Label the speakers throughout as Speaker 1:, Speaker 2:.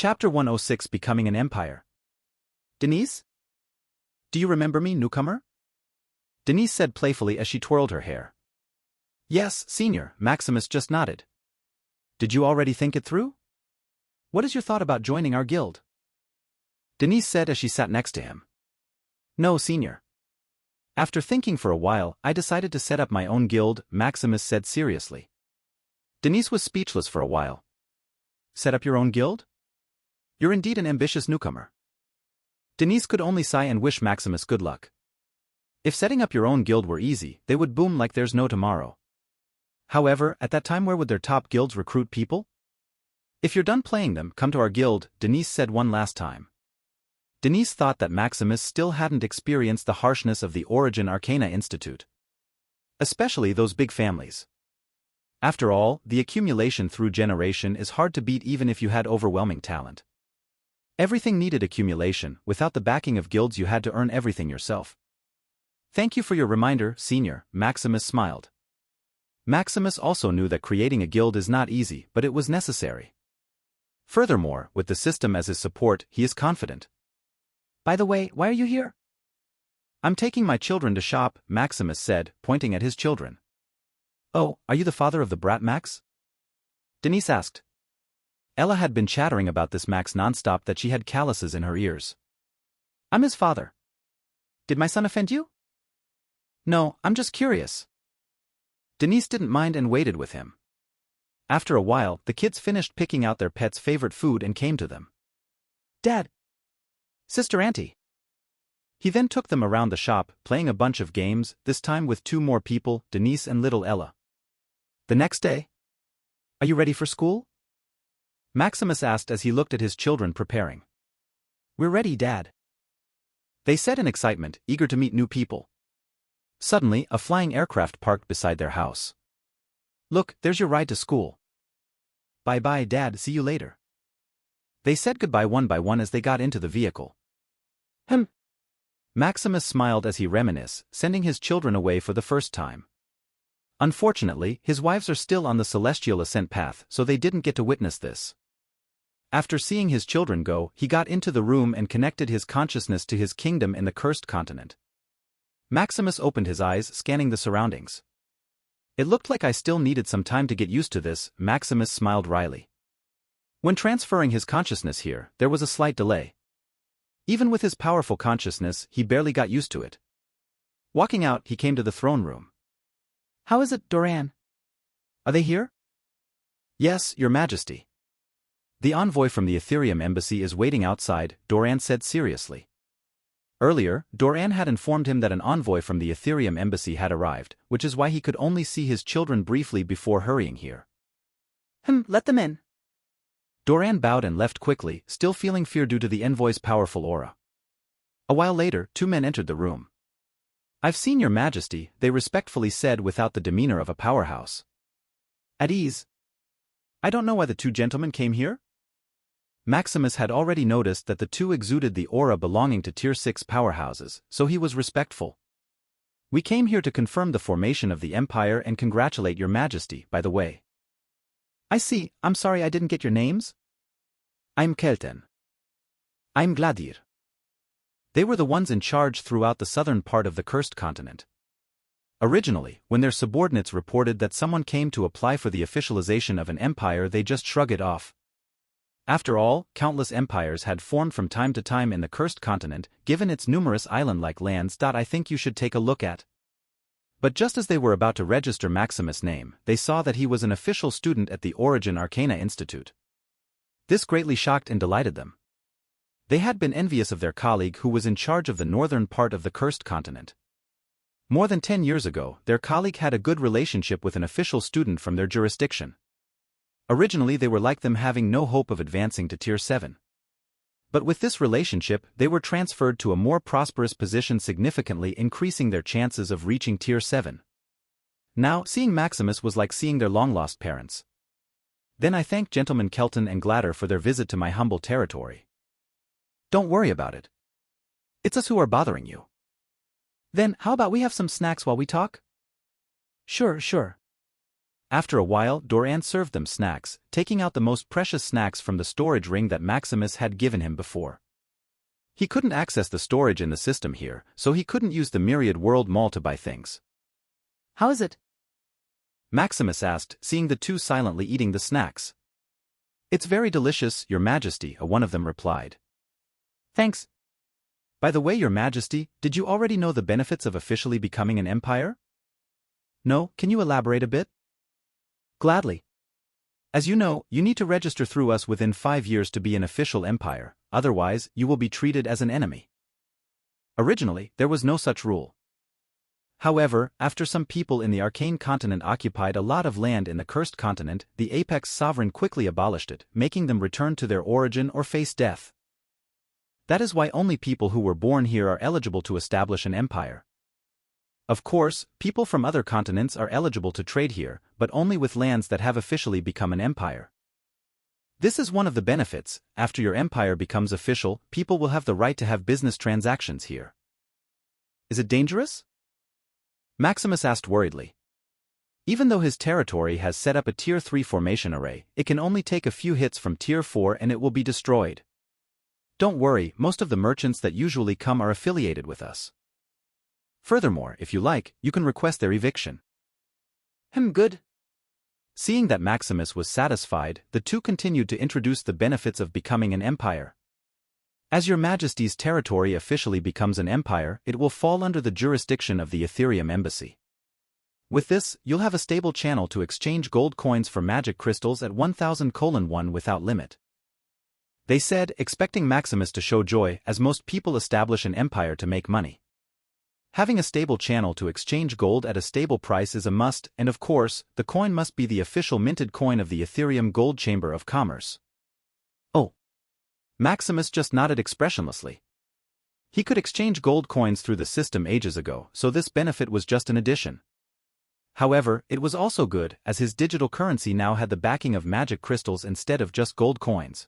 Speaker 1: Chapter 106 Becoming an Empire. Denise? Do you remember me, newcomer? Denise said playfully as she twirled her hair. Yes, senior, Maximus just nodded. Did you already think it through? What is your thought about joining our guild? Denise said as she sat next to him. No, senior. After thinking for a while, I decided to set up my own guild, Maximus said seriously. Denise was speechless for a while. Set up your own guild? You're indeed an ambitious newcomer. Denise could only sigh and wish Maximus good luck. If setting up your own guild were easy, they would boom like there's no tomorrow. However, at that time where would their top guilds recruit people? If you're done playing them, come to our guild, Denise said one last time. Denise thought that Maximus still hadn't experienced the harshness of the Origin Arcana Institute. Especially those big families. After all, the accumulation through generation is hard to beat even if you had overwhelming talent. Everything needed accumulation. Without the backing of guilds you had to earn everything yourself. Thank you for your reminder, senior, Maximus smiled. Maximus also knew that creating a guild is not easy, but it was necessary. Furthermore, with the system as his support, he is confident. By the way, why are you here? I'm taking my children to shop, Maximus said, pointing at his children. Oh, are you the father of the brat Max? Denise asked. Ella had been chattering about this Max nonstop that she had calluses in her ears. I'm his father. Did my son offend you? No, I'm just curious. Denise didn't mind and waited with him. After a while, the kids finished picking out their pet's favorite food and came to them. Dad. Sister Auntie. He then took them around the shop, playing a bunch of games, this time with two more people, Denise and little Ella. The next day? Are you ready for school? Maximus asked as he looked at his children preparing. We're ready, Dad. They said in excitement, eager to meet new people. Suddenly, a flying aircraft parked beside their house. Look, there's your ride to school. Bye-bye, Dad, see you later. They said goodbye one by one as they got into the vehicle. Maximus smiled as he reminisced, sending his children away for the first time. Unfortunately, his wives are still on the celestial ascent path, so they didn't get to witness this. After seeing his children go, he got into the room and connected his consciousness to his kingdom in the cursed continent. Maximus opened his eyes, scanning the surroundings. It looked like I still needed some time to get used to this, Maximus smiled wryly. When transferring his consciousness here, there was a slight delay. Even with his powerful consciousness, he barely got used to it. Walking out, he came to the throne room. How is it, Doran? Are they here? Yes, Your Majesty. The envoy from the Ethereum embassy is waiting outside, Doran said seriously. Earlier, Doran had informed him that an envoy from the Ethereum embassy had arrived, which is why he could only see his children briefly before hurrying here. Let them in. Doran bowed and left quickly, still feeling fear due to the envoy's powerful aura. A while later, two men entered the room. I've seen Your Majesty, they respectfully said without the demeanor of a powerhouse. At ease. I don't know why the two gentlemen came here. Maximus had already noticed that the two exuded the aura belonging to Tier 6 powerhouses, so he was respectful. We came here to confirm the formation of the Empire and congratulate Your Majesty, by the way. I see, I'm sorry I didn't get your names. I'm Kelten. I'm Gladir. They were the ones in charge throughout the southern part of the cursed continent. Originally, when their subordinates reported that someone came to apply for the officialization of an empire, they just shrugged it off. After all, countless empires had formed from time to time in the cursed continent, given its numerous island-like lands. I think you should take a look at. But just as they were about to register Maximus' name, they saw that he was an official student at the Origin Arcana Institute. This greatly shocked and delighted them. They had been envious of their colleague who was in charge of the northern part of the cursed continent. More than 10 years ago, their colleague had a good relationship with an official student from their jurisdiction. Originally they were like them, having no hope of advancing to Tier 7. But with this relationship, they were transferred to a more prosperous position, significantly increasing their chances of reaching Tier 7. Now, seeing Maximus was like seeing their long-lost parents. Then I thanked Gentlemen Kelton and Gladir for their visit to my humble territory. Don't worry about it. It's us who are bothering you. Then, how about we have some snacks while we talk? Sure. After a while, Doran served them snacks, taking out the most precious snacks from the storage ring that Maximus had given him before. He couldn't access the storage in the system here, so he couldn't use the Myriad World Mall to buy things.
Speaker 2: How is it?
Speaker 1: Maximus asked, seeing the two silently eating the snacks. It's very delicious, Your Majesty, one of them replied.
Speaker 2: Thanks.
Speaker 1: By the way, Your Majesty, did you already know the benefits of officially becoming an empire? No, can you elaborate a bit?
Speaker 2: Gladly.
Speaker 1: As you know, you need to register through us within 5 years to be an official empire, otherwise, you will be treated as an enemy. Originally, there was no such rule. However, after some people in the Arcane Continent occupied a lot of land in the Cursed Continent, the Apex Sovereign quickly abolished it, making them return to their origin or face death. That is why only people who were born here are eligible to establish an empire. Of course, people from other continents are eligible to trade here, but only with lands that have officially become an empire. This is one of the benefits. After your empire becomes official, people will have the right to have business transactions here. Is it dangerous? Maximus asked worriedly. Even though his territory has set up a Tier 3 formation array, it can only take a few hits from Tier 4 and it will be destroyed. Don't worry, most of the merchants that usually come are affiliated with us. Furthermore, if you like, you can request their eviction.
Speaker 2: Good.
Speaker 1: Seeing that Maximus was satisfied, the two continued to introduce the benefits of becoming an empire. As Your Majesty's territory officially becomes an empire, it will fall under the jurisdiction of the Ethereum Embassy. With this, you'll have a stable channel to exchange gold coins for magic crystals at 1000:1 without limit. They said, expecting Maximus to show joy, as most people establish an empire to make money. Having a stable channel to exchange gold at a stable price is a must, and of course, the coin must be the official minted coin of the Ethereum Gold Chamber of Commerce.
Speaker 2: Oh.
Speaker 1: Maximus just nodded expressionlessly. He could exchange gold coins through the system ages ago, so this benefit was just an addition. However, it was also good, as his digital currency now had the backing of magic crystals instead of just gold coins.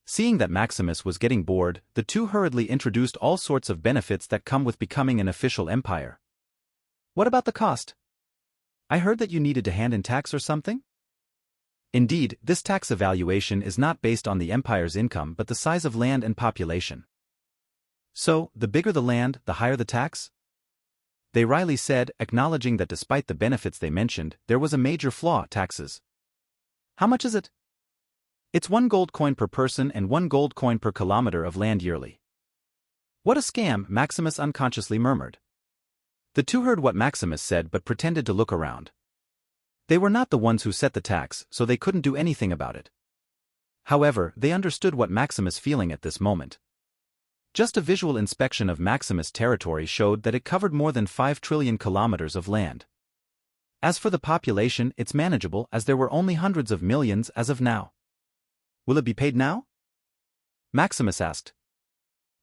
Speaker 1: Seeing that Maximus was getting bored, the two hurriedly introduced all sorts of benefits that come with becoming an official empire.
Speaker 2: What about the cost?
Speaker 1: I heard that you needed to hand in tax or something? Indeed, this tax evaluation is not based on the empire's income but the size of land and population. So, the bigger the land, the higher the tax? They wryly said, acknowledging that despite the benefits they mentioned, there was a major flaw: taxes.
Speaker 2: How much is it?
Speaker 1: It's 1 gold coin per person and 1 gold coin per kilometer of land yearly.
Speaker 2: What a scam, Maximus unconsciously murmured.
Speaker 1: The two heard what Maximus said but pretended to look around. They were not the ones who set the tax, so they couldn't do anything about it. However, they understood what Maximus was feeling at this moment. Just a visual inspection of Maximus' territory showed that it covered more than 5 trillion kilometers of land. As for the population, it's manageable as there were only hundreds of millions as of now.
Speaker 2: Will it be paid now?
Speaker 1: Maximus asked.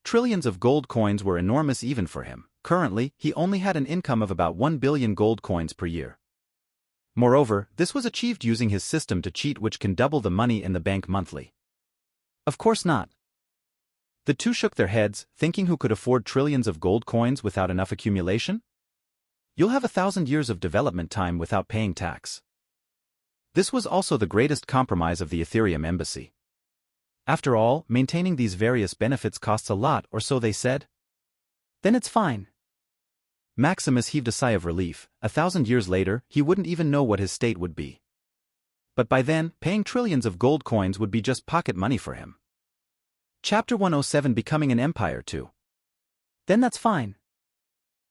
Speaker 1: Trillions of gold coins were enormous even for him. Currently, he only had an income of about 1 billion gold coins per year. Moreover, this was achieved using his system to cheat, which can double the money in the bank monthly.
Speaker 2: Of course not.
Speaker 1: The two shook their heads, thinking who could afford trillions of gold coins without enough accumulation? You'll have 1,000 years of development time without paying tax. This was also the greatest compromise of the Ethereum Embassy. After all, maintaining these various benefits costs a lot, or so they said.
Speaker 2: Then it's fine.
Speaker 1: Maximus heaved a sigh of relief. 1,000 years later, he wouldn't even know what his state would be. But by then, paying trillions of gold coins would be just pocket money for him. Chapter 107: Becoming an Empire 2.
Speaker 2: Then that's fine.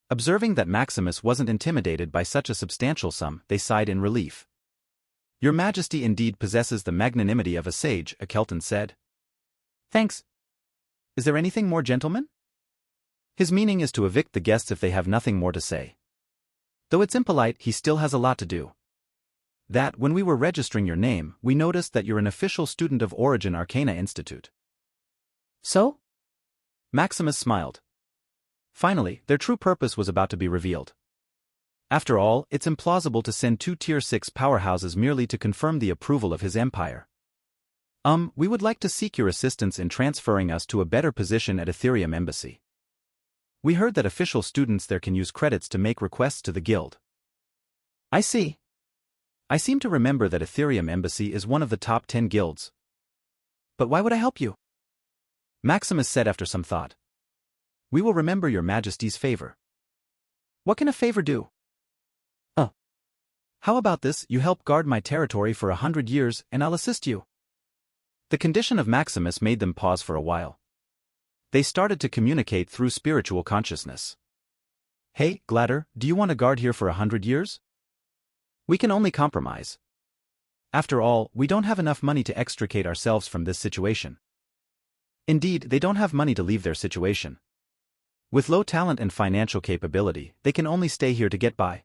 Speaker 1: Observing that Maximus wasn't intimidated by such a substantial sum, they sighed in relief. Your Majesty indeed possesses the magnanimity of a sage, a Kelton said.
Speaker 2: Thanks.
Speaker 1: Is there anything more, gentlemen? His meaning is to evict the guests if they have nothing more to say. Though it's impolite, he still has a lot to do. That, when we were registering your name, we noticed that you're an official student of Origin Arcana Institute.
Speaker 2: So?
Speaker 1: Maximus smiled. Finally, their true purpose was about to be revealed. After all, it's implausible to send 2 Tier 6 powerhouses merely to confirm the approval of his empire. We would like to seek your assistance in transferring us to a better position at Ethereum Embassy. We heard that official students there can use credits to make requests to the guild.
Speaker 2: I see.
Speaker 1: I seem to remember that Ethereum Embassy is one of the top 10 guilds.
Speaker 2: But why would I help you?
Speaker 1: Maximus said after some thought. We will remember your majesty's favor.
Speaker 2: What can a favor do?
Speaker 1: How about this, you help guard my territory for 100 years and I'll assist you. The condition of Maximus made them pause for a while. They started to communicate through spiritual consciousness. Hey, Gladder, do you want to guard here for 100 years? We can only compromise. After all, we don't have enough money to extricate ourselves from this situation. Indeed, they don't have money to leave their situation. With low talent and financial capability, they can only stay here to get by.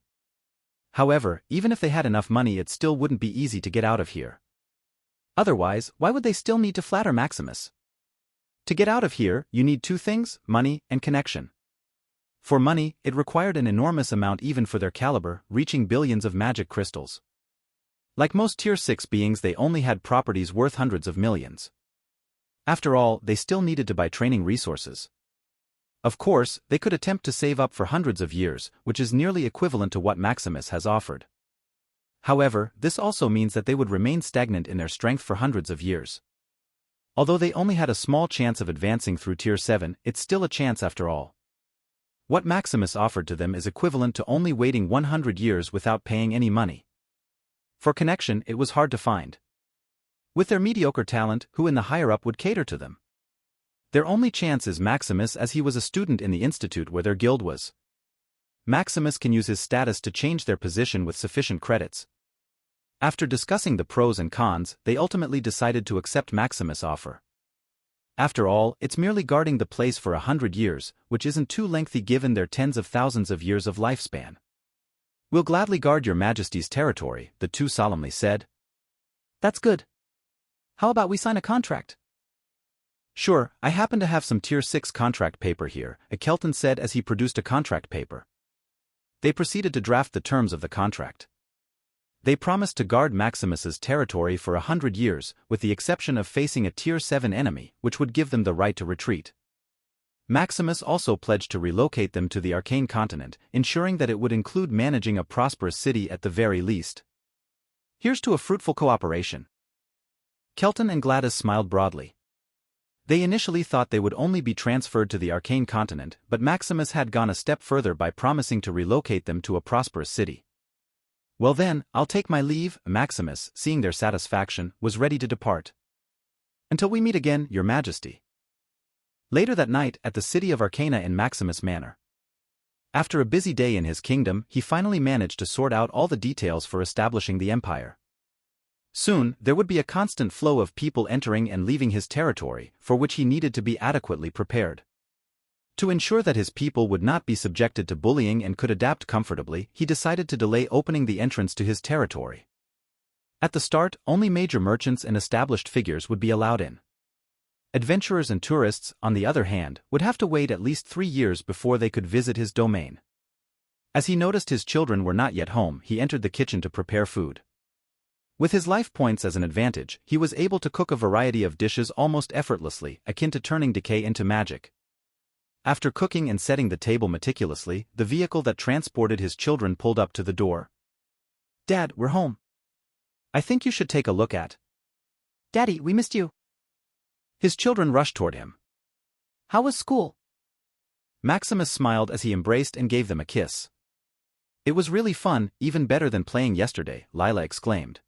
Speaker 1: However, even if they had enough money, it still wouldn't be easy to get out of here.
Speaker 2: Otherwise, why would they still need to flatter Maximus?
Speaker 1: To get out of here, you need two things, money and connection. For money, it required an enormous amount even for their caliber, reaching billions of magic crystals. Like most Tier 6 beings, they only had properties worth hundreds of millions. After all, they still needed to buy training resources. Of course, they could attempt to save up for hundreds of years, which is nearly equivalent to what Maximus has offered. However, this also means that they would remain stagnant in their strength for hundreds of years. Although they only had a small chance of advancing through Tier 7, it's still a chance after all. What Maximus offered to them is equivalent to only waiting 100 years without paying any money. For connection, it was hard to find. With their mediocre talent, who in the higher-up would cater to them? Their only chance is Maximus, as he was a student in the institute where their guild was. Maximus can use his status to change their position with sufficient credits. After discussing the pros and cons, they ultimately decided to accept Maximus' offer. After all, it's merely guarding the place for 100 years, which isn't too lengthy given their tens of thousands of years of lifespan. We'll gladly guard your majesty's territory, the two solemnly said.
Speaker 2: That's good. How about we sign a contract?
Speaker 1: Sure, I happen to have some Tier 6 contract paper here, Kelton said as he produced a contract paper. They proceeded to draft the terms of the contract. They promised to guard Maximus's territory for 100 years, with the exception of facing a Tier 7 enemy, which would give them the right to retreat. Maximus also pledged to relocate them to the Arcane Continent, ensuring that it would include managing a prosperous city at the very least.
Speaker 2: Here's to a fruitful cooperation.
Speaker 1: Kelton and Gladys smiled broadly. They initially thought they would only be transferred to the Arcane Continent, but Maximus had gone a step further by promising to relocate them to a prosperous city. Well then, I'll take my leave. Maximus, seeing their satisfaction, was ready to depart. Until we meet again, your majesty. Later that night, at the city of Arcana in Maximus Manor. After a busy day in his kingdom, he finally managed to sort out all the details for establishing the empire. Soon, there would be a constant flow of people entering and leaving his territory, for which he needed to be adequately prepared. To ensure that his people would not be subjected to bullying and could adapt comfortably, he decided to delay opening the entrance to his territory. At the start, only major merchants and established figures would be allowed in. Adventurers and tourists, on the other hand, would have to wait at least 3 years before they could visit his domain. As he noticed his children were not yet home, he entered the kitchen to prepare food. With his life points as an advantage, he was able to cook a variety of dishes almost effortlessly, akin to turning decay into magic. After cooking and setting the table meticulously, the vehicle that transported his children pulled up to the door.
Speaker 2: Dad, we're home.
Speaker 1: I think you should take a look at.
Speaker 2: Daddy, we missed you.
Speaker 1: His children rushed toward him.
Speaker 2: How was school?
Speaker 1: Maximus smiled as he embraced and gave them a kiss. It was really fun, even better than playing yesterday, Lila exclaimed.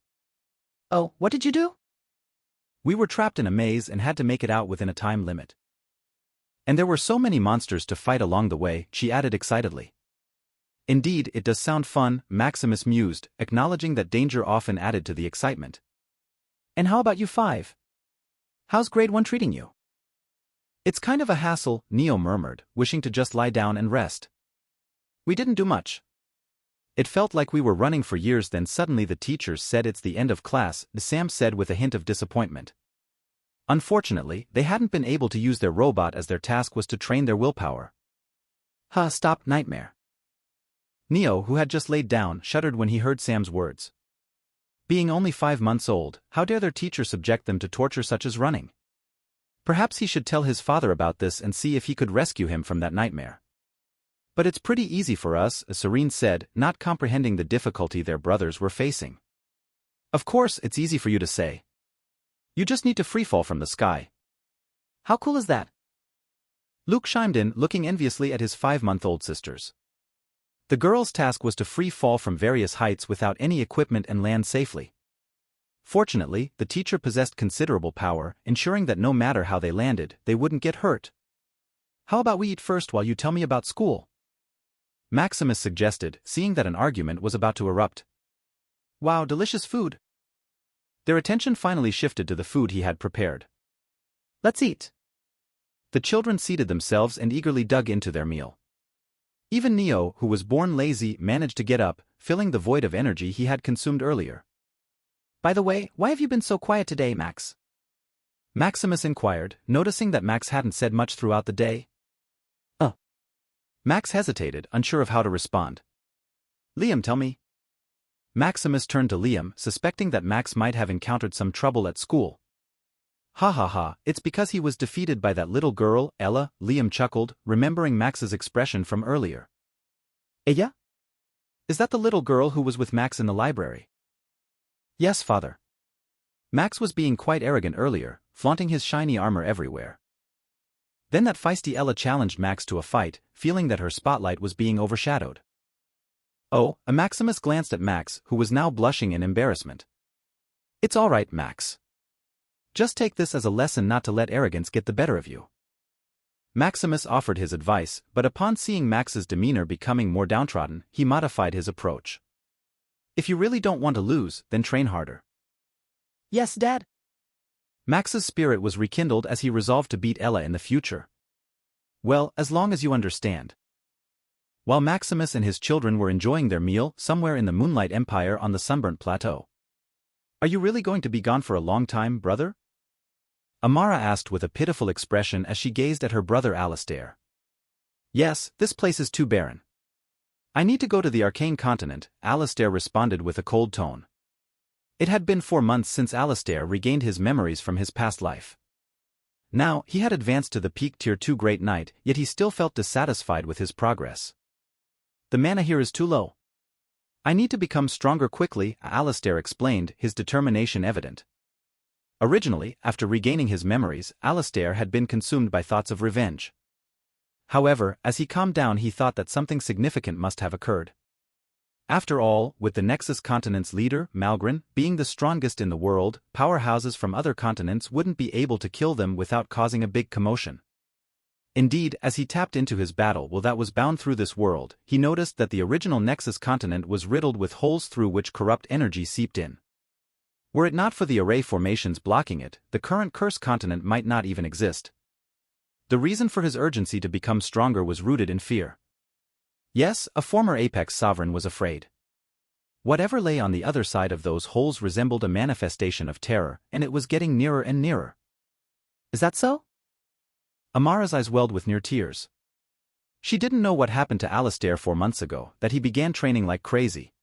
Speaker 2: Oh, what did you do?
Speaker 1: We were trapped in a maze and had to make it out within a time limit. And there were so many monsters to fight along the way, she added excitedly. Indeed, it does sound fun, Maximus mused, acknowledging that danger often added to the excitement.
Speaker 2: And how about you 5? How's grade 1 treating you?
Speaker 1: It's kind of a hassle, Neo murmured, wishing to just lie down and rest. We didn't do much. It felt like we were running for years, then suddenly the teachers said it's the end of class, Sam said with a hint of disappointment. Unfortunately, they hadn't been able to use their robot as their task was to train their willpower.
Speaker 2: Stop, nightmare.
Speaker 1: Neo, who had just laid down, shuddered when he heard Sam's words. Being only 5 months old, how dare their teacher subject them to torture such as running? Perhaps he should tell his father about this and see if he could rescue him from that nightmare. But it's pretty easy for us, Serene said, not comprehending the difficulty their brothers were facing. Of course, it's easy for you to say. You just need to freefall from the sky.
Speaker 2: How cool is that?
Speaker 1: Luke chimed in, looking enviously at his 5-month-old sisters. The girl's task was to free fall from various heights without any equipment and land safely. Fortunately, the teacher possessed considerable power, ensuring that no matter how they landed, they wouldn't get hurt.
Speaker 2: How about we eat first while you tell me about school?
Speaker 1: Maximus suggested, seeing that an argument was about to erupt.
Speaker 2: Wow, delicious food.
Speaker 1: Their attention finally shifted to the food he had prepared.
Speaker 2: Let's eat.
Speaker 1: The children seated themselves and eagerly dug into their meal. Even Neo, who was born lazy, managed to get up, filling the void of energy he had consumed earlier.
Speaker 2: By the way, why have you been so quiet today, Max?
Speaker 1: Maximus inquired, noticing that Max hadn't said much throughout the day. Max hesitated, unsure of how to respond.
Speaker 2: Liam, tell me.
Speaker 1: Maximus turned to Liam, suspecting that Max might have encountered some trouble at school.
Speaker 2: Ha ha ha,
Speaker 1: it's because he was defeated by that little girl, Ella, Liam chuckled, remembering Max's expression from earlier.
Speaker 2: Ella?
Speaker 1: Is that the little girl who was with Max in the library?
Speaker 2: Yes, father.
Speaker 1: Max was being quite arrogant earlier, flaunting his shiny armor everywhere. Then that feisty Ella challenged Max to a fight, feeling that her spotlight was being overshadowed.
Speaker 2: Oh,
Speaker 1: Maximus glanced at Max, who was now blushing in embarrassment.
Speaker 2: It's all right, Max.
Speaker 1: Just take this as a lesson not to let arrogance get the better of you. Maximus offered his advice, but upon seeing Max's demeanor becoming more downtrodden, he modified his approach. If you really don't want to lose, then train harder.
Speaker 2: Yes, Dad.
Speaker 1: Max's spirit was rekindled as he resolved to beat Ella in the future. Well, as long as you understand. While Maximus and his children were enjoying their meal somewhere in the Moonlight Empire on the Sunburnt Plateau. Are you really going to be gone for a long time, brother? Amara asked with a pitiful expression as she gazed at her brother Alistair. Yes, this place is too barren. I need to go to the Arcane Continent, Alistair responded with a cold tone. It had been 4 months since Alistair regained his memories from his past life. Now, he had advanced to the peak Tier 2 Great Knight, yet he still felt dissatisfied with his progress. The mana here is too low. I need to become stronger quickly, Alistair explained, his determination evident. Originally, after regaining his memories, Alistair had been consumed by thoughts of revenge. However, as he calmed down he thought that something significant must have occurred. After all, with the Nexus continent's leader, Malgren, being the strongest in the world, powerhouses from other continents wouldn't be able to kill them without causing a big commotion. Indeed, as he tapped into his battle will that was bound through this world, he noticed that the original Nexus continent was riddled with holes through which corrupt energy seeped in. Were it not for the array formations blocking it, the current Curse continent might not even exist. The reason for his urgency to become stronger was rooted in fear. Yes, a former Apex sovereign was afraid. Whatever lay on the other side of those holes resembled a manifestation of terror, and it was getting nearer and nearer.
Speaker 2: Is that so?
Speaker 1: Amara's eyes welled with near tears. She didn't know what happened to Alistair 4 months ago, that he began training like crazy.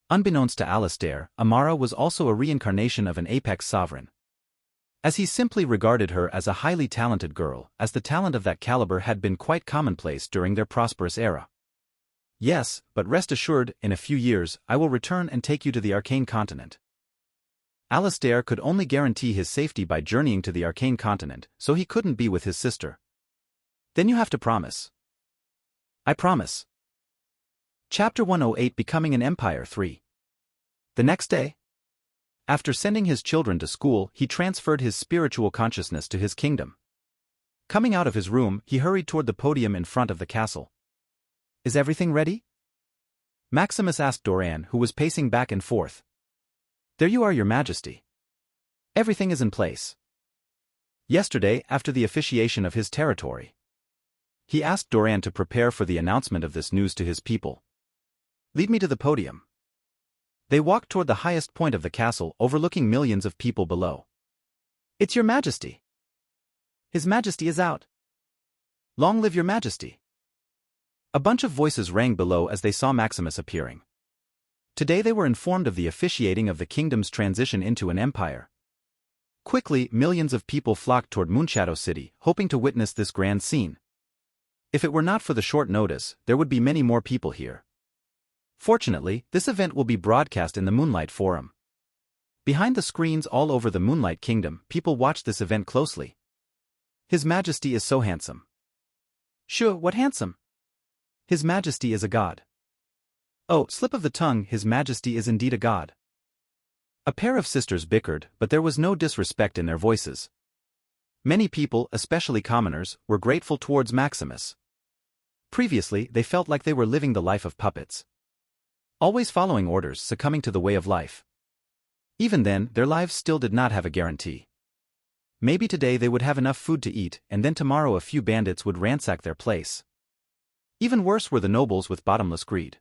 Speaker 1: Unbeknownst to Alistair, Amara was also a reincarnation of an Apex sovereign. As he simply regarded her as a highly talented girl, as the talent of that caliber had been quite commonplace during their prosperous era. Yes, but rest assured, in a few years, I will return and take you to the Arcane Continent. Alistair could only guarantee his safety by journeying to the Arcane Continent, so he couldn't be with his sister. Then you have to promise. I promise. Chapter 108 Becoming an Empire 3. The next day, after sending his children to school, he transferred his spiritual consciousness to his kingdom. Coming out of his room, he hurried toward the podium in front of the castle. Is everything ready? Maximus asked Doran, who was pacing back and forth. There you are, Your Majesty. Everything is in place. Yesterday, after the officiation of his territory, he asked Doran to prepare for the announcement of this news to his people. Lead me to the podium. They walked toward the highest point of the castle, overlooking millions of people below. It's Your Majesty. His Majesty is out. Long live Your Majesty. A bunch of voices rang below as they saw Maximus appearing. Today they were informed of the officiating of the kingdom's transition into an empire. Quickly, millions of people flocked toward Moonshadow City, hoping to witness this grand scene. If it were not for the short notice, there would be many more people here. Fortunately, this event will be broadcast in the Moonlight Forum. Behind the screens all over the Moonlight Kingdom, people watch this event closely. His Majesty is so handsome.
Speaker 2: Sure, what handsome?
Speaker 1: His Majesty is a god.
Speaker 2: Oh, slip of the tongue, His Majesty is indeed a god.
Speaker 1: A pair of sisters bickered, but there was no disrespect in their voices. Many people, especially commoners, were grateful towards Maximus. Previously, they felt like they were living the life of puppets. Always following orders, succumbing to the way of life. Even then, their lives still did not have a guarantee. Maybe today they would have enough food to eat, and then tomorrow a few bandits would ransack their place. Even worse were the nobles with bottomless greed.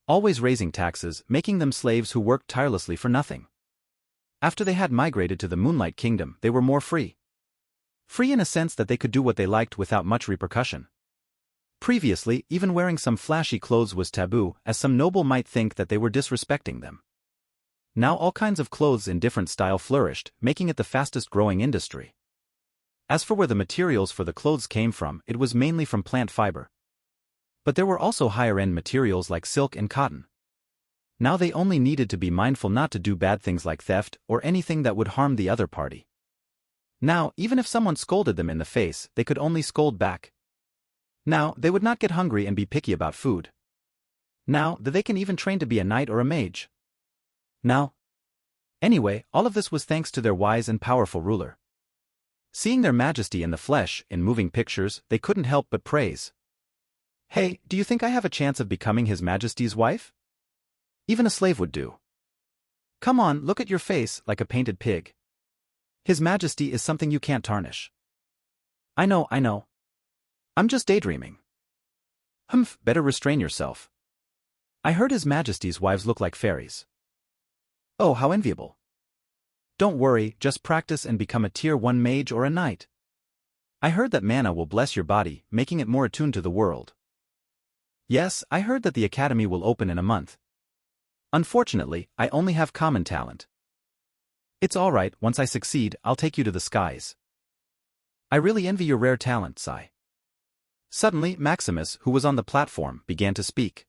Speaker 1: Always raising taxes, making them slaves who worked tirelessly for nothing. After they had migrated to the Moonlight Kingdom, they were more free. Free in a sense that they could do what they liked without much repercussion. Previously, even wearing some flashy clothes was taboo, as some noble might think that they were disrespecting them. Now all kinds of clothes in different style flourished, making it the fastest growing industry. As for where the materials for the clothes came from, it was mainly from plant fiber. But there were also higher-end materials like silk and cotton. Now they only needed to be mindful not to do bad things like theft or anything that would harm the other party. Now, even if someone scolded them in the face, they could only scold back. Now, they would not get hungry and be picky about food. Now, they can even train to be a knight or a mage. Now. Anyway, all of this was thanks to their wise and powerful ruler. Seeing their Majesty in the flesh, in moving pictures, they couldn't help but praise. Hey, do you think I have a chance of becoming His Majesty's wife? Even a slave would do. Come on, look at your face, like a painted pig. His Majesty is something you can't tarnish. I know. I'm just daydreaming. Humph, better restrain yourself. I heard His Majesty's wives look like fairies. Oh, how enviable. Don't worry, just practice and become a Tier 1 mage or a knight. I heard that mana will bless your body, making it more attuned to the world. Yes, I heard that the academy will open in a month. Unfortunately, I only have common talent. It's alright, once I succeed, I'll take you to the skies. I really envy your rare talent, Sai. Suddenly, Maximus, who was on the platform, began to speak.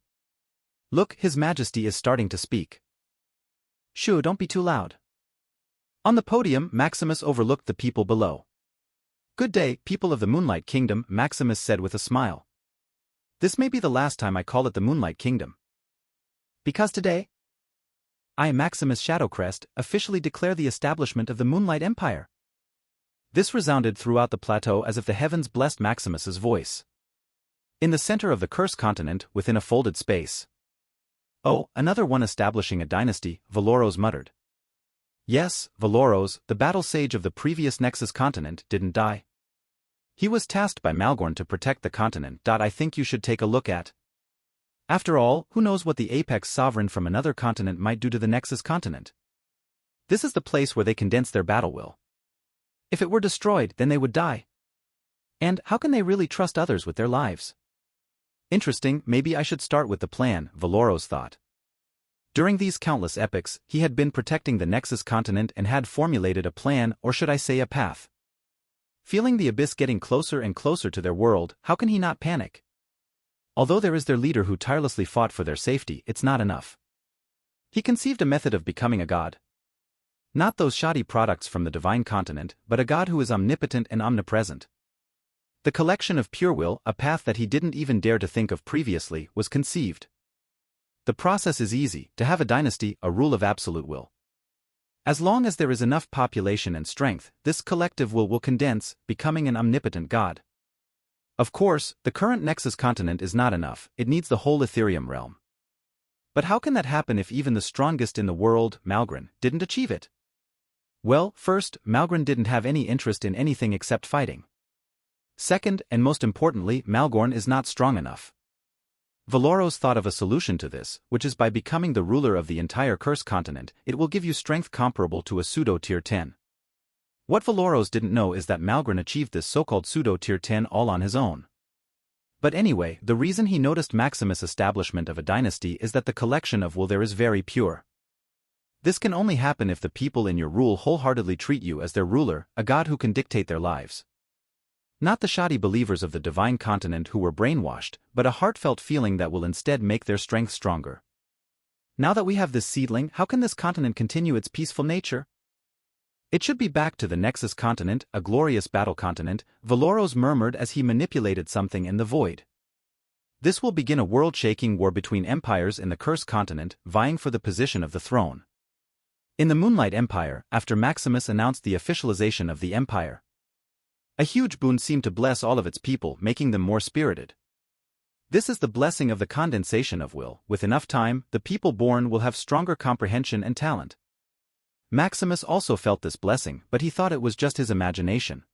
Speaker 1: Look, His Majesty is starting to speak. Shoo, don't be too loud. On the podium, Maximus overlooked the people below. Good day, people of the Moonlight Kingdom, Maximus said with a smile. This may be the last time I call it the Moonlight Kingdom. Because today, I, Maximus Shadowcrest, officially declare the establishment of the Moonlight Empire. This resounded throughout the plateau as if the heavens blessed Maximus's voice. In the center of the Cursed Continent, within a folded space. Oh, another one establishing a dynasty, Valoros muttered. Yes, Valoros, the battle sage of the previous Nexus continent, didn't die. He was tasked by Malgorn to protect the continent. I think you should take a look at. After all, who knows what the apex sovereign from another continent might do to the Nexus continent? This is the place where they condense their battle will. If it were destroyed, then they would die. And how can they really trust others with their lives? Interesting, maybe I should start with the plan, Valoros thought. During these countless epochs, he had been protecting the Nexus continent and had formulated a plan, or should I say a path. Feeling the abyss getting closer and closer to their world, how can he not panic? Although there is their leader who tirelessly fought for their safety, it's not enough. He conceived a method of becoming a god. Not those shoddy products from the divine continent, but a god who is omnipotent and omnipresent. The collection of pure will, a path that he didn't even dare to think of previously, was conceived. The process is easy, to have a dynasty, a rule of absolute will. As long as there is enough population and strength, this collective will condense, becoming an omnipotent god. Of course, the current Nexus continent is not enough, it needs the whole Ethereum realm. But how can that happen if even the strongest in the world, Malgorn, didn't achieve it? Well, first, Malgorn didn't have any interest in anything except fighting. Second, and most importantly, Malgorn is not strong enough. Valoros thought of a solution to this, which is by becoming the ruler of the entire Cursed Continent, it will give you strength comparable to a pseudo-tier 10. What Valoros didn't know is that Malgorn achieved this so-called pseudo-tier 10 all on his own. But anyway, the reason he noticed Maximus' establishment of a dynasty is that the collection of will there is very pure. This can only happen if the people in your rule wholeheartedly treat you as their ruler, a god who can dictate their lives. Not the shoddy believers of the divine continent who were brainwashed, but a heartfelt feeling that will instead make their strength stronger. Now that we have this seedling, how can this continent continue its peaceful nature? It should be back to the Nexus continent, a glorious battle continent, Valoros murmured as he manipulated something in the void. This will begin a world-shaking war between empires in the Cursed Continent, vying for the position of the throne. In the Moonlight Empire, after Maximus announced the officialization of the empire, a huge boon seemed to bless all of its people, making them more spirited. This is the blessing of the condensation of will. With enough time, the people born will have stronger comprehension and talent. Maximus also felt this blessing, but he thought it was just his imagination.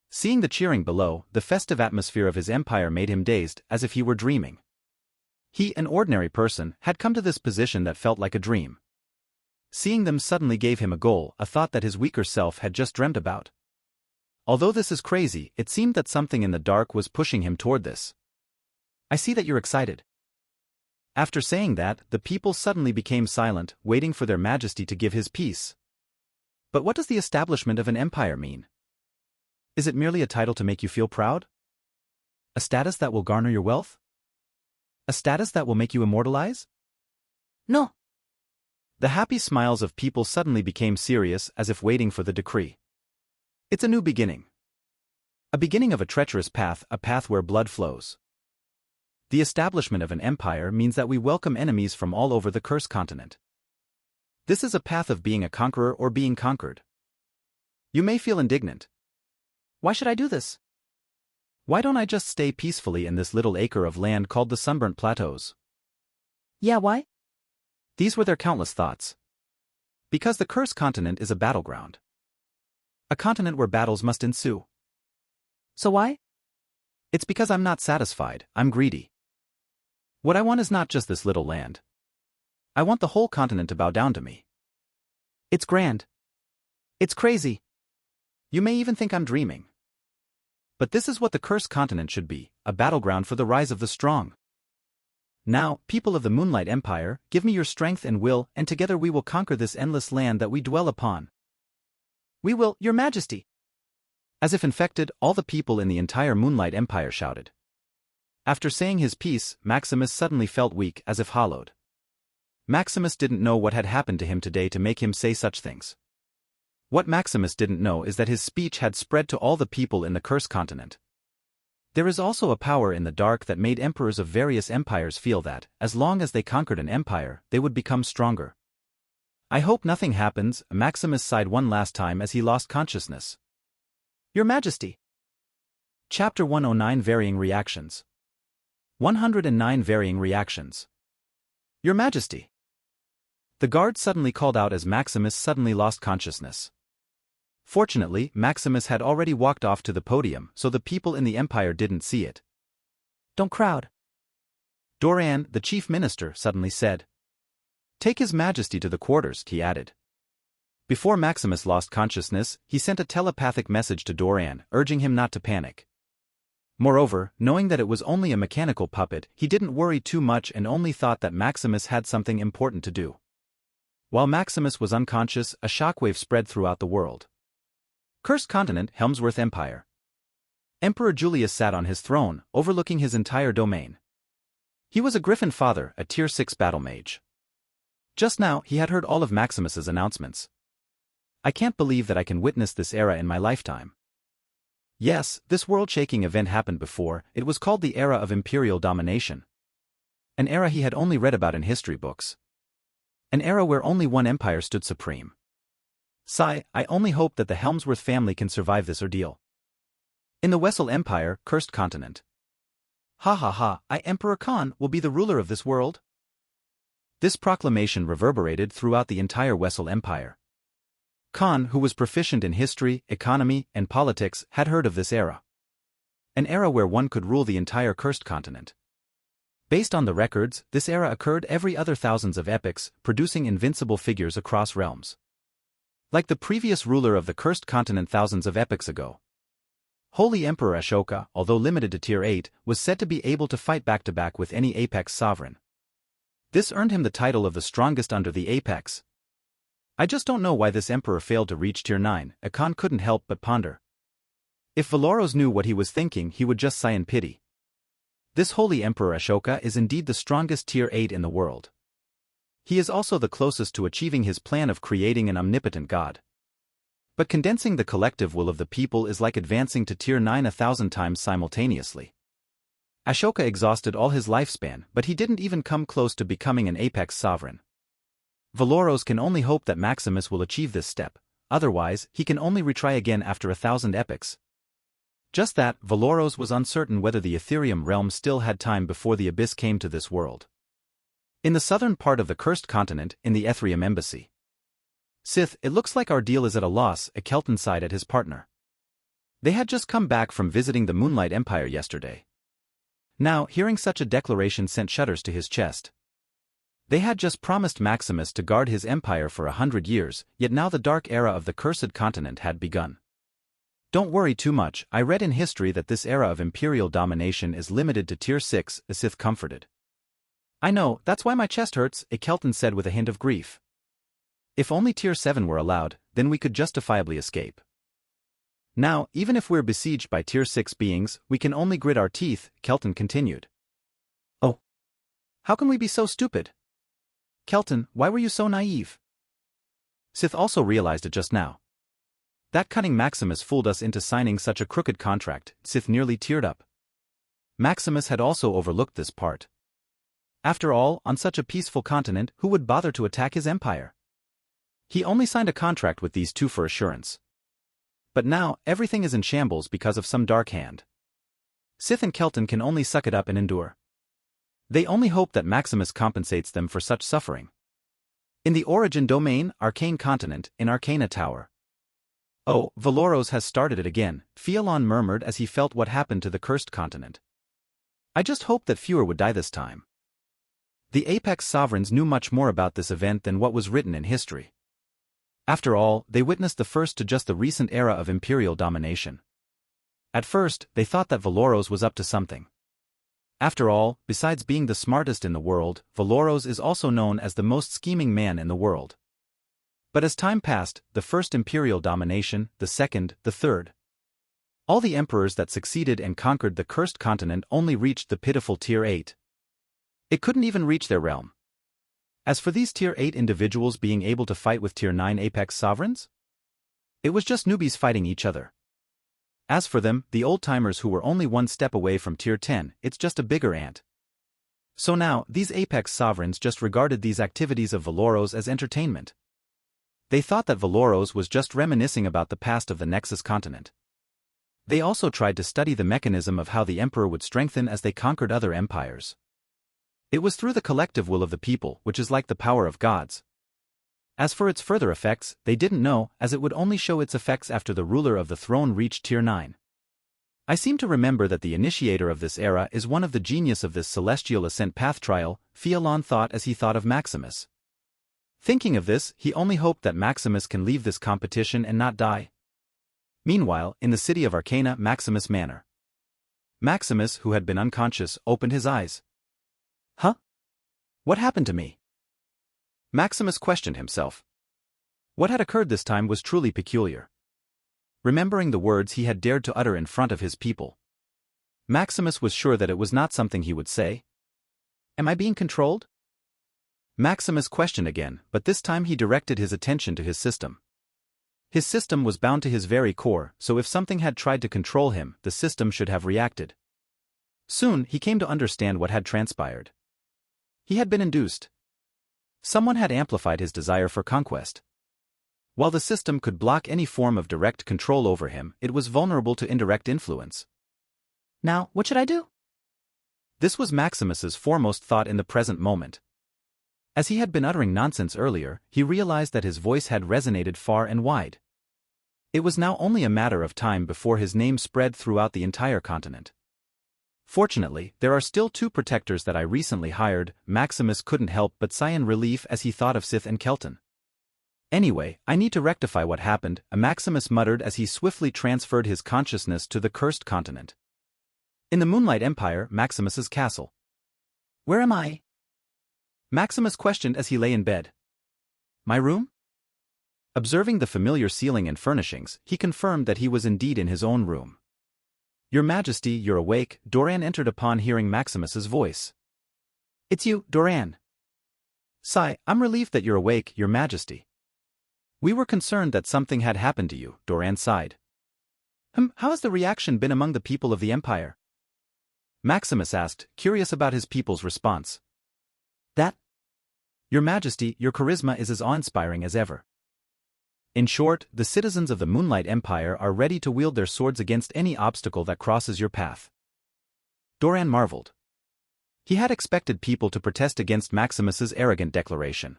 Speaker 1: Seeing the cheering below, the festive atmosphere of his empire made him dazed, as if he were dreaming. He, an ordinary person, had come to this position that felt like a dream. Seeing them suddenly gave him a goal, a thought that his weaker self had just dreamt about. Although this is crazy, it seemed that something in the dark was pushing him toward this. I see that you're excited. After saying that, the people suddenly became silent, waiting for their majesty to give his peace. But what does the establishment of an empire mean? Is it merely a title to make you feel proud? A status that will garner your wealth? A status that will make you immortalize? No. The happy smiles of people suddenly became serious, as if waiting for the decree. It's a new beginning. A beginning of a treacherous path, a path where blood flows. The establishment of an empire means that we welcome enemies from all over the Cursed Continent. This is a path of being a conqueror or being conquered. You may feel indignant. Why should I do this? Why don't I just stay peacefully in this little acre of land called the Sunburnt Plateaus? Yeah, why? These were their countless thoughts. Because the Cursed Continent is a battleground. A continent where battles must ensue. So why? It's because I'm not satisfied, I'm greedy. What I want is not just this little land. I want the whole continent to bow down to me. It's grand. It's crazy. You may even think I'm dreaming. But this is what the Cursed Continent should be, a battleground for the rise of the strong. Now, people of the Moonlight Empire, give me your strength and will, and together we will conquer this endless land that we dwell upon. We will, Your Majesty. As if infected, all the people in the entire Moonlight Empire shouted. After saying his piece, Maximus suddenly felt weak, as if hollowed. Maximus didn't know what had happened to him today to make him say such things. What Maximus didn't know is that his speech had spread to all the people in the Cursed Continent. There is also a power in the dark that made emperors of various empires feel that, as long as they conquered an empire, they would become stronger. I hope nothing happens, Maximus sighed one last time as he lost consciousness. Your Majesty. Chapter 109 Varying Reactions. 109 Varying Reactions. Your Majesty. The guard suddenly called out as Maximus suddenly lost consciousness. Fortunately, Maximus had already walked off to the podium, so the people in the empire didn't see it. Don't crowd. Doran, the chief minister, suddenly said. Take His Majesty to the quarters, he added. Before Maximus lost consciousness, he sent a telepathic message to Doran, urging him not to panic. Moreover, knowing that it was only a mechanical puppet, he didn't worry too much and only thought that Maximus had something important to do. While Maximus was unconscious, a shockwave spread throughout the world. Cursed Continent, Helmsworth Empire. Emperor Julius sat on his throne, overlooking his entire domain. He was a Griffin Father, a Tier 6 battle mage. Just now, he had heard all of Maximus's announcements. I can't believe that I can witness this era in my lifetime. Yes, this world-shaking event happened before. It was called the Era of Imperial Domination. An era he had only read about in history books. An era where only one empire stood supreme. Sigh, I only hope that the Helmsworth family can survive this ordeal. In the Wessel Empire, Cursed Continent. Ha ha ha, I Emperor Khan will be the ruler of this world. This proclamation reverberated throughout the entire Wessel Empire. Khan, who was proficient in history, economy, and politics, had heard of this era. An era where one could rule the entire Cursed Continent. Based on the records, this era occurred every other thousands of epochs, producing invincible figures across realms. Like the previous ruler of the Cursed Continent thousands of epochs ago. Holy Emperor Ashoka, although limited to Tier 8, was said to be able to fight back-to-back with any Apex sovereign. This earned him the title of the strongest under the Apex. I just don't know why this emperor failed to reach Tier 9, Khan couldn't help but ponder. If Valoros knew what he was thinking, he would just sigh in pity. This holy Emperor Ashoka is indeed the strongest Tier 8 in the world. he is also the closest to achieving his plan of creating an omnipotent God. But condensing the collective will of the people is like advancing to Tier 9 1,000 times simultaneously. Ashoka exhausted all his lifespan, but he didn't even come close to becoming an apex sovereign. Valoros can only hope that Maximus will achieve this step, otherwise he can only retry again after 1,000 epochs. Just that, Valoros was uncertain whether the Ethereum realm still had time before the abyss came to this world. In the southern part of the cursed continent, in the Ethereum embassy. Sith, it looks like our deal is at a loss, Kelton sighed at his partner. They had just come back from visiting the Moonlight Empire yesterday. Now, hearing such a declaration sent shudders to his chest. They had just promised Maximus to guard his empire for 100 years, yet now the dark era of the cursed continent had begun. Don't worry too much, I read in history that this era of imperial domination is limited to Tier 6, the Sith comforted. I know, that's why my chest hurts, Kelton said with a hint of grief. If only Tier 7 were allowed, then we could justifiably escape. Now, even if we're besieged by Tier 6 beings, we can only grit our teeth, Kelton continued. Oh. How can we be so stupid? Kelton, why were you so naive? Sith also realized it just now. That cunning Maximus fooled us into signing such a crooked contract, Sith nearly teared up. Maximus had also overlooked this part. After all, on such a peaceful continent, who would bother to attack his empire? He only signed a contract with these two for assurance. But now, everything is in shambles because of some dark hand. Sith and Kelton can only suck it up and endure. They only hope that Maximus compensates them for such suffering. In the Origin Domain, Arcane Continent, in Arcana Tower. Oh, Valoros has started it again, Fialon murmured as he felt what happened to the cursed continent. I just hoped that fewer would die this time. The Apex Sovereigns knew much more about this event than what was written in history. After all, they witnessed the first to just the recent era of imperial domination. At first, they thought that Valoros was up to something. After all, besides being the smartest in the world, Valoros is also known as the most scheming man in the world. But as time passed, the first imperial domination, the second, the third. All the emperors that succeeded and conquered the cursed continent only reached the pitiful Tier 8. It couldn't even reach their realm. As for these Tier 8 individuals being able to fight with Tier 9 apex sovereigns? It was just newbies fighting each other. As for them, the old-timers who were only one step away from Tier 10, it's just a bigger ant. So now, these apex sovereigns just regarded these activities of Valoros as entertainment. They thought that Valoros was just reminiscing about the past of the Nexus continent. They also tried to study the mechanism of how the Emperor would strengthen as they conquered other empires. It was through the collective will of the people, which is like the power of gods. As for its further effects, they didn't know, as it would only show its effects after the ruler of the throne reached Tier 9. I seem to remember that the initiator of this era is one of the genius of this celestial ascent path trial, Fialon thought as he thought of Maximus. Thinking of this, he only hoped that Maximus can leave this competition and not die. Meanwhile, in the city of Arcana, Maximus Manor. Maximus, who had been unconscious, opened his eyes. Huh? What happened to me? Maximus questioned himself. What had occurred this time was truly peculiar. Remembering the words he had dared to utter in front of his people, Maximus was sure that it was not something he would say. Am I being controlled? Maximus questioned again, but this time he directed his attention to his system. His system was bound to his very core, so if something had tried to control him, the system should have reacted. Soon, he came to understand what had transpired. He had been induced. Someone had amplified his desire for conquest. While the system could block any form of direct control over him, it was vulnerable to indirect influence. Now, what should I do? This was Maximus's foremost thought in the present moment. As he had been uttering nonsense earlier, he realized that his voice had resonated far and wide. It was now only a matter of time before his name spread throughout the entire continent. Fortunately, there are still 2 protectors that I recently hired. Maximus couldn't help but sigh in relief as he thought of Sith and Kelton. Anyway, I need to rectify what happened, Maximus muttered as he swiftly transferred his consciousness to the cursed continent. In the Moonlight Empire, Maximus's castle. Where am I? Maximus questioned as he lay in bed. My room? Observing the familiar ceiling and furnishings, he confirmed that he was indeed in his own room. Your Majesty, you're awake, Doran entered upon hearing Maximus's voice. It's you, Doran. Sigh, I'm relieved that you're awake, Your Majesty. We were concerned that something had happened to you, Doran sighed.
Speaker 2: How has the reaction been among the people of the Empire?
Speaker 1: Maximus asked, curious about his people's response.
Speaker 2: That? Your Majesty, your charisma is as awe-inspiring as ever.
Speaker 1: In short, the citizens of the Moonlight Empire are ready to wield their swords against any obstacle that crosses your path.
Speaker 2: Doran marveled.
Speaker 1: He had expected people to protest against Maximus's arrogant declaration.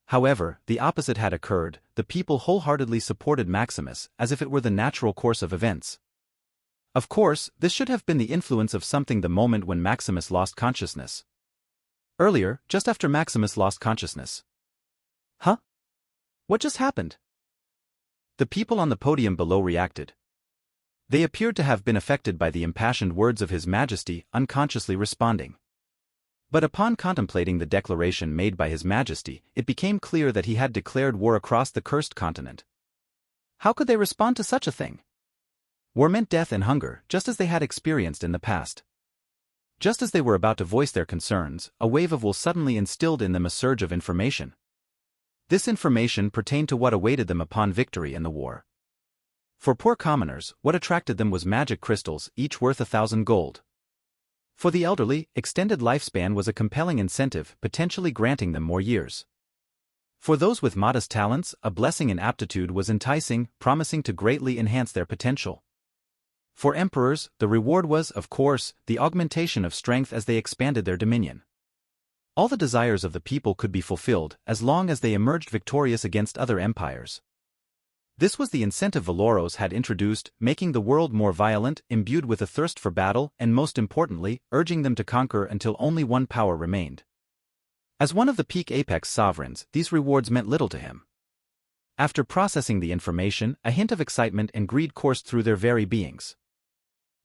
Speaker 1: However, the opposite had occurred. The people wholeheartedly supported Maximus, as if it were the natural course of events. Of course, this should have been the influence of something the moment when Maximus lost consciousness. Earlier, just after Maximus lost consciousness.
Speaker 2: Huh? What just happened?
Speaker 1: The people on the podium below reacted. They appeared to have been affected by the impassioned words of His Majesty, unconsciously responding. But upon contemplating the declaration made by His Majesty, it became clear that he had declared war across the cursed continent.
Speaker 2: How could they respond to such a thing?
Speaker 1: War meant death and hunger, just as they had experienced in the past. Just as they were about to voice their concerns, a wave of will suddenly instilled in them a surge of information. This information pertained to what awaited them upon victory in the war. For poor commoners, what attracted them was magic crystals, each worth 1,000 gold. For the elderly, extended lifespan was a compelling incentive, potentially granting them more years. For those with modest talents, a blessing in aptitude was enticing, promising to greatly enhance their potential. For emperors, the reward was, of course, the augmentation of strength as they expanded their dominion. All the desires of the people could be fulfilled, as long as they emerged victorious against other empires. This was the incentive Valoros had introduced, making the world more violent, imbued with a thirst for battle, and most importantly, urging them to conquer until only one power remained. As one of the peak apex sovereigns, these rewards meant little to him. After processing the information, a hint of excitement and greed coursed through their very beings.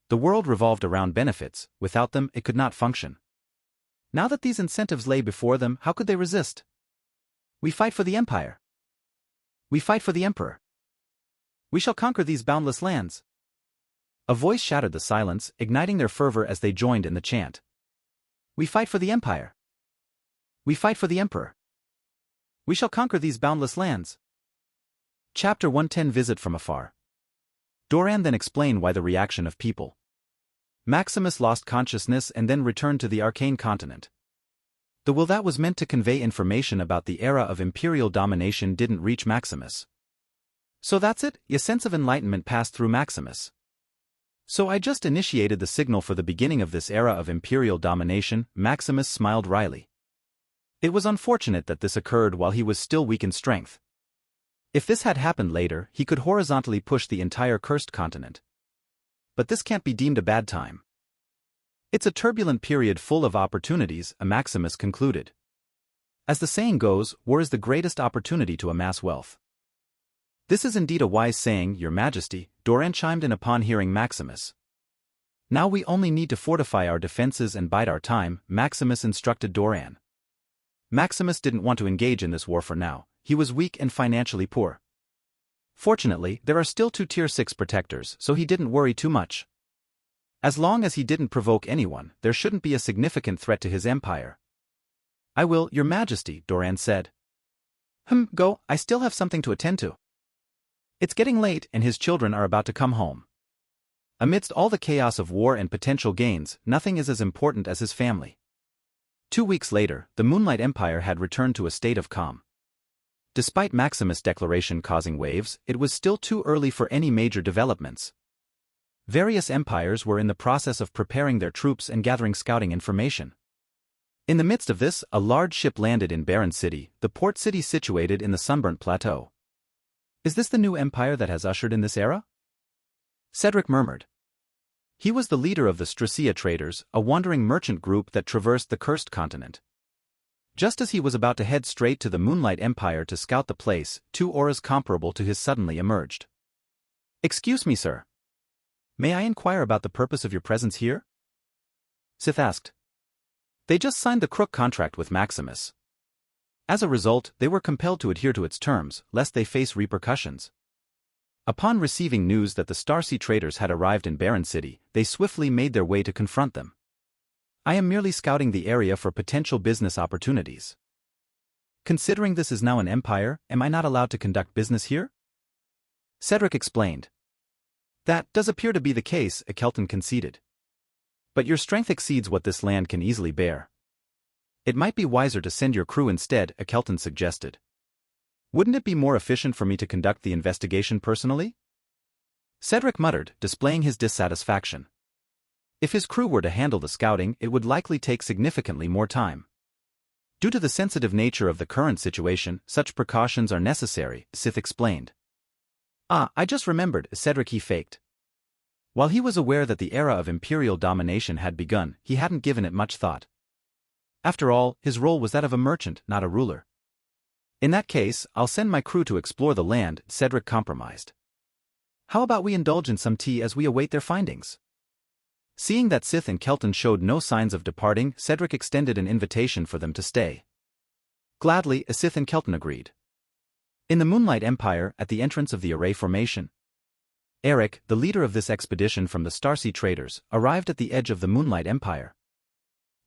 Speaker 1: The world revolved around benefits, without them it could not function.
Speaker 2: Now that these incentives lay before them, how could they resist? We fight for the Empire. We fight for the Emperor. We shall conquer these boundless lands.
Speaker 1: A voice shattered the silence, igniting their fervor as they joined in the chant.
Speaker 2: We fight for the Empire. We fight for the Emperor. We shall conquer these boundless lands.
Speaker 1: Chapter 110 Visit from Afar. Doran then explained why the reaction of people. Maximus lost consciousness and then returned to the arcane continent. The will that was meant to convey information about the era of imperial domination didn't reach Maximus.
Speaker 2: So that's it, your sense of enlightenment passed through Maximus.
Speaker 1: So I just initiated the signal for the beginning of this era of imperial domination, Maximus smiled wryly. It was unfortunate that this occurred while he was still weak in strength. If this had happened later, he could horizontally push the entire cursed continent. But this can't be deemed a bad time. It's a turbulent period full of opportunities, Maximus concluded. As the saying goes, war is the greatest opportunity to amass wealth. This is indeed a wise saying, Your Majesty, Doran chimed in upon hearing Maximus. Now we only need to fortify our defenses and bide our time, Maximus instructed Doran. Maximus didn't want to engage in this war for now, he was weak and financially poor. Fortunately, there are still 2 Tier 6 protectors, so he didn't worry too much. As long as he didn't provoke anyone, there shouldn't be a significant threat to his empire.
Speaker 2: I will, Your Majesty, Doran said.
Speaker 1: Go, I still have something to attend to. It's getting late and his children are about to come home. Amidst all the chaos of war and potential gains, nothing is as important as his family. 2 weeks later, the Moonlight Empire had returned to a state of calm. Despite Maximus' declaration causing waves, it was still too early for any major developments. Various empires were in the process of preparing their troops and gathering scouting information. In the midst of this, a large ship landed in Barren City, the port city situated in the Sunburnt Plateau.
Speaker 2: Is this the new empire that has ushered in this era?
Speaker 1: Cedric murmured. He was the leader of the Stracia traders, a wandering merchant group that traversed the cursed continent. Just as he was about to head straight to the Moonlight Empire to scout the place, 2 auras comparable to his suddenly emerged.
Speaker 2: Excuse me, sir. May I inquire about the purpose of your presence here?
Speaker 1: Sith asked. They just signed the crook contract with Maximus. As a result, they were compelled to adhere to its terms, lest they face repercussions. Upon receiving news that the Starsea traders had arrived in Barren City, they swiftly made their way to confront them. I am merely scouting the area for potential business opportunities. Considering this is now an empire, am I not allowed to conduct business here? Cedric explained. That does appear to be the case, Kelton conceded. But your strength exceeds what this land can easily bear. It might be wiser to send your crew instead, Kelton suggested. Wouldn't it be more efficient for me to conduct the investigation personally? Cedric muttered, displaying his dissatisfaction. If his crew were to handle the scouting, it would likely take significantly more time. Due to the sensitive nature of the current situation, such precautions are necessary, Sith explained. Ah, I just remembered, Cedric he faked. While he was aware that the era of imperial domination had begun, he hadn't given it much thought. After all, his role was that of a merchant, not a ruler. In that case, I'll send my crew to explore the land, Cedric compromised. How about we indulge in some tea as we await their findings? Seeing that Sith and Kelton showed no signs of departing, Cedric extended an invitation for them to stay. Gladly, Sith and Kelton agreed. In the Moonlight Empire, at the entrance of the Array Formation, Eric, the leader of this expedition from the Starsea traders, arrived at the edge of the Moonlight Empire.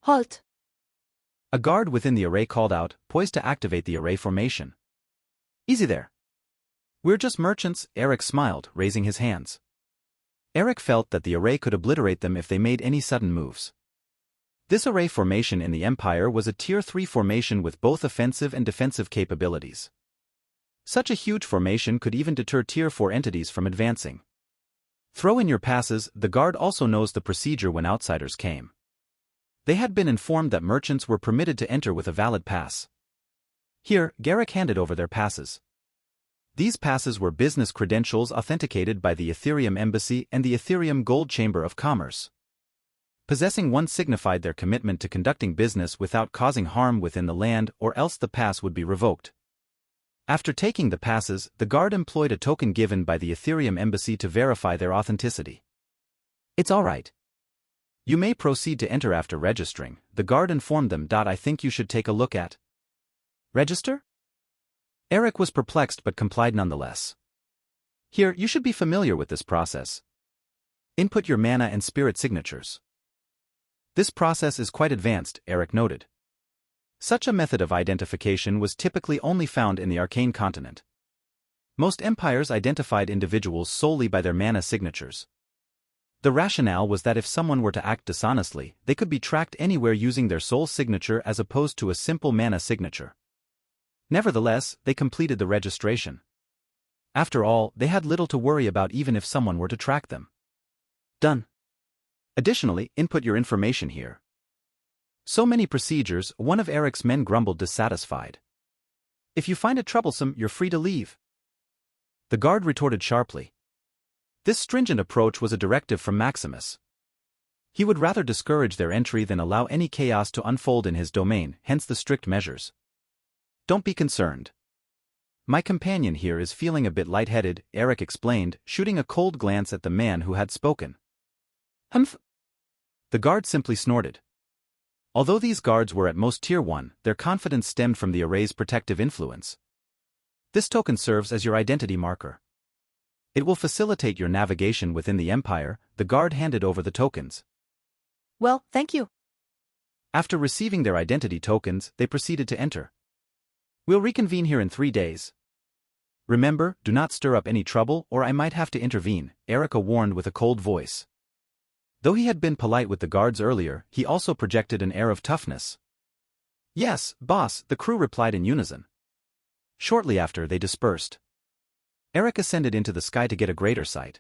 Speaker 3: Halt!
Speaker 1: A guard within the array called out, poised to activate the Array Formation. Easy there. We're just merchants, Eric smiled, raising his hands. Eric felt that the array could obliterate them if they made any sudden moves. This array formation in the Empire was a Tier 3 formation with both offensive and defensive capabilities. Such a huge formation could even deter Tier 4 entities from advancing. Throw in your passes. The guard also knows the procedure when outsiders came. They had been informed that merchants were permitted to enter with a valid pass. Here, Garrick handed over their passes. These passes were business credentials authenticated by the Ethereum Embassy and the Ethereum Gold Chamber of Commerce. Possessing one signified their commitment to conducting business without causing harm within the land, or else the pass would be revoked. After taking the passes, the guard employed a token given by the Ethereum Embassy to verify their authenticity. It's all right. You may proceed to enter after registering, the guard informed them. I think you should take a look at. Register? Eric was perplexed but complied nonetheless. Here, you should be familiar with this process. Input your mana and spirit signatures. This process is quite advanced, Eric noted. Such a method of identification was typically only found in the Arcane continent. Most empires identified individuals solely by their mana signatures. The rationale was that if someone were to act dishonestly, they could be tracked anywhere using their soul signature as opposed to a simple mana signature. Nevertheless, they completed the registration. After all, they had little to worry about even if someone were to track them. Done. Additionally, input your information here. So many procedures, one of Eric's men grumbled dissatisfied. If you find it troublesome, you're free to leave. The guard retorted sharply. This stringent approach was a directive from Maximus. He would rather discourage their entry than allow any chaos to unfold in his domain, hence the strict measures. Don't be concerned. My companion here is feeling a bit lightheaded, Eric explained, shooting a cold glance at the man who had spoken. Humph! The guard simply snorted. Although these guards were at most Tier 1, their confidence stemmed from the array's protective influence. This token serves as your identity marker. It will facilitate your navigation within the Empire. The guard handed over the tokens.
Speaker 3: Well, thank you.
Speaker 1: After receiving their identity tokens, they proceeded to enter. We'll reconvene here in 3 days. Remember, do not stir up any trouble or I might have to intervene, Erica warned with a cold voice. Though he had been polite with the guards earlier, he also projected an air of toughness. Yes, boss, the crew replied in unison. Shortly after, they dispersed. Eric ascended into the sky to get a greater sight.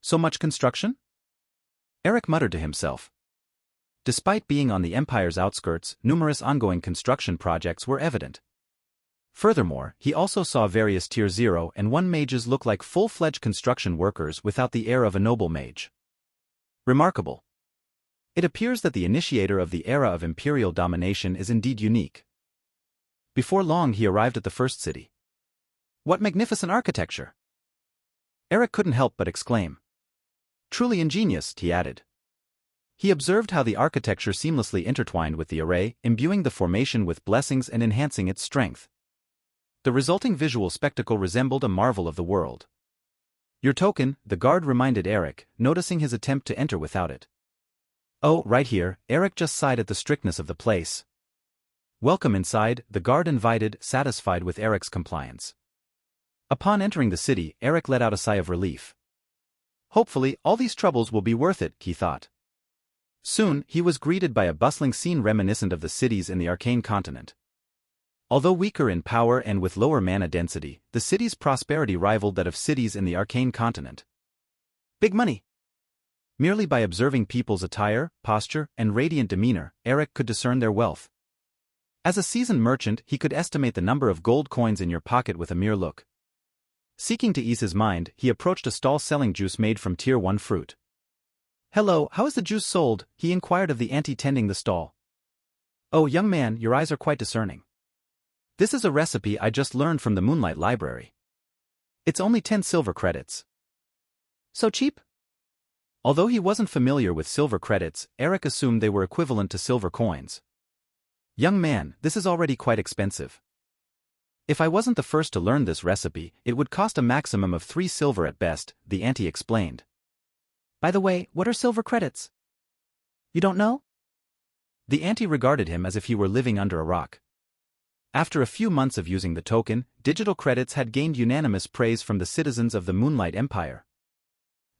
Speaker 1: So much construction? Eric muttered to himself. Despite being on the Empire's outskirts, numerous ongoing construction projects were evident. Furthermore, he also saw various Tier 0 and 1 mages look like full-fledged construction workers without the air of a noble mage. Remarkable. It appears that the initiator of the era of imperial domination is indeed unique. Before long he arrived at the first city. What magnificent architecture! Eric couldn't help but exclaim. Truly ingenious, he added. He observed how the architecture seamlessly intertwined with the array, imbuing the formation with blessings and enhancing its strength. The resulting visual spectacle resembled a marvel of the world. Your token, the guard reminded Eric, noticing his attempt to enter without it. Oh, right here, Eric just sighed at the strictness of the place. Welcome inside, the guard invited, satisfied with Eric's compliance. Upon entering the city, Eric let out a sigh of relief. Hopefully, all these troubles will be worth it, he thought. Soon, he was greeted by a bustling scene reminiscent of the cities in the arcane continent. Although weaker in power and with lower mana density, the city's prosperity rivaled that of cities in the arcane continent. Big money! Merely by observing people's attire, posture, and radiant demeanor, Eric could discern their wealth. As a seasoned merchant, he could estimate the number of gold coins in your pocket with a mere look. Seeking to ease his mind, he approached a stall selling juice made from Tier 1 fruit. "Hello, how is the juice sold?" he inquired of the auntie tending the stall. "Oh, young man, your eyes are quite discerning. This is a recipe I just learned from the Moonlight Library. It's only 10 silver credits."
Speaker 3: So cheap?
Speaker 1: Although he wasn't familiar with silver credits, Eric assumed they were equivalent to silver coins. "Young man, this is already quite expensive. If I wasn't the first to learn this recipe, it would cost a maximum of 3 silver at best," the auntie explained.
Speaker 3: By the way, what are silver credits? You don't know?
Speaker 1: The auntie regarded him as if he were living under a rock. After a few months of using the token, digital credits had gained unanimous praise from the citizens of the Moonlight Empire.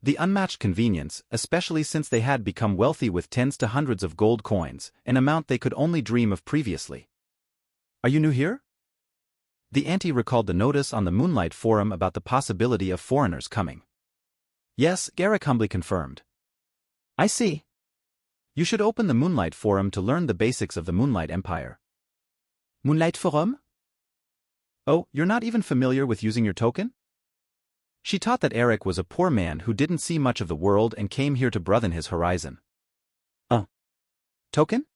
Speaker 1: The unmatched convenience, especially since they had become wealthy with tens to hundreds of gold coins, an amount they could only dream of previously. "Are you new here?" The auntie recalled the notice on the Moonlight Forum about the possibility of foreigners coming. "Yes," Eric humbly confirmed.
Speaker 3: I see.
Speaker 1: "You should open the Moonlight Forum to learn the basics of the Moonlight Empire."
Speaker 3: Moonlight Forum?
Speaker 1: Oh, you're not even familiar with using your token? She taught that Eric was a poor man who didn't see much of the world and came here to broaden his horizon.
Speaker 3: Oh.
Speaker 1: Token?